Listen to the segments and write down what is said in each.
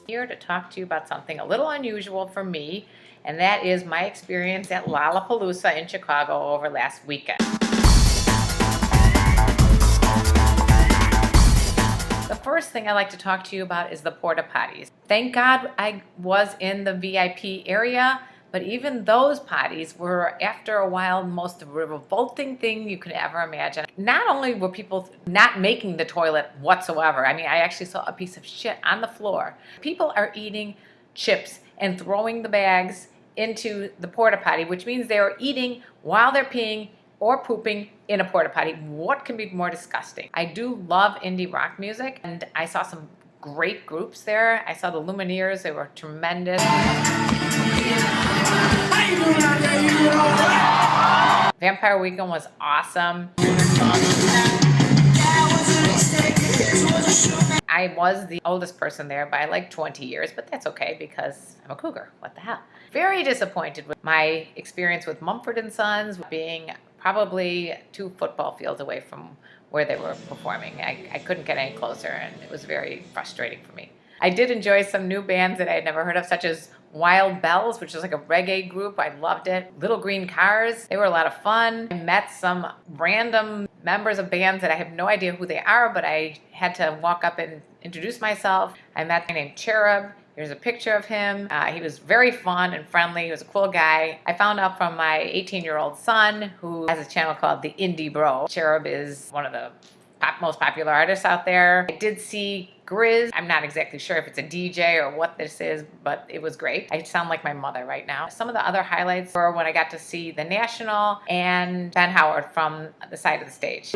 here to talk to you about something a little unusual for me, and that is my experience at Lollapalooza in Chicago over last weekend. The first thing I'd like to talk to you about is the porta potties. Thank God I was in the VIP area, but even those potties were, after a while, the most revolting thing you could ever imagine. Not only were people not making the toilet whatsoever, I mean, I actually saw a piece of shit on the floor. People are eating chips and throwing the bags into the porta potty, which means they are eating while they're peeing or pooping in a porta potty. What can be more disgusting? I do love indie rock music, and I saw some great groups there. I saw the Lumineers, they were tremendous. Vampire Weekend was awesome. I was the oldest person there by like 20 years, but that's okay because I'm a cougar. What the hell? Very disappointed with my experience with Mumford & Sons being probably 2 football fields away from where they were performing. I couldn't get any closer, and it was very frustrating for me. I did enjoy some new bands that I had never heard of, such as Wild Bells, which is like a reggae group. I loved it. Little Green Cars, they were a lot of fun. I met some random members of bands that I have no idea who they are, but I had to walk up and introduce myself. I met a guy named Cherub. Here's a picture of him. He was very fun and friendly. He was a cool guy. I found out from my 18-year-old son, who has a channel called The Indie Bro. Cherub is one of the most popular artists out there. I did see Grizz. I'm not exactly sure if it's a DJ or what this is, but it was great. I sound like my mother right now. Some of the other highlights were when I got to see The National and Ben Howard from the side of the stage.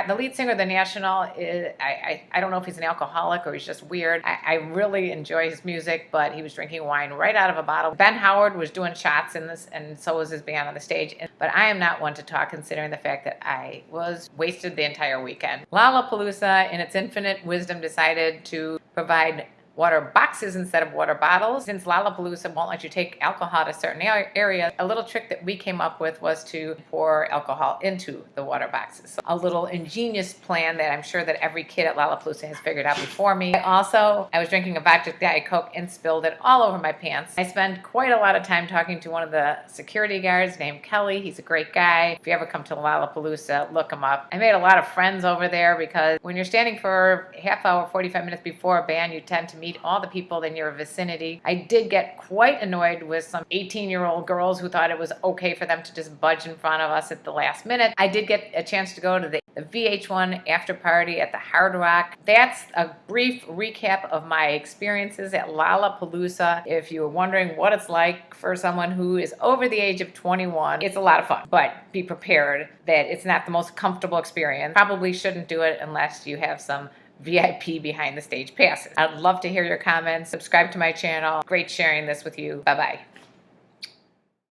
The lead singer of The National, I don't know if he's an alcoholic or he's just weird. I really enjoy his music, but he was drinking wine right out of a bottle. Ben Howard was doing shots in this, and so was his band on the stage. But I am not one to talk, considering the fact that I was wasted the entire weekend. Lollapalooza, in its infinite wisdom, decided to provide water boxes instead of water bottles. Since Lollapalooza won't let you take alcohol to certain areas, a little trick that we came up with was to pour alcohol into the water boxes. So a little ingenious plan that I'm sure that every kid at Lollapalooza has figured out before me. I was drinking a vodka Diet Coke and spilled it all over my pants. I spent quite a lot of time talking to one of the security guards named Kelly. He's a great guy. If you ever come to Lollapalooza, look him up. I made a lot of friends over there because when you're standing for a half hour, 45 minutes before a band, you tend to meet all the people in your vicinity. I did get quite annoyed with some 18-year-old girls who thought it was okay for them to just budge in front of us at the last minute. I did get a chance to go to the VH1 after party at the Hard Rock. That's a brief recap of my experiences at Lollapalooza. If you were wondering what it's like for someone who is over the age of 21, it's a lot of fun, but be prepared that it's not the most comfortable experience. Probably shouldn't do it unless you have some VIP behind the stage passes. I'd love to hear your comments. Subscribe to my channel. Great sharing this with you. Bye-bye.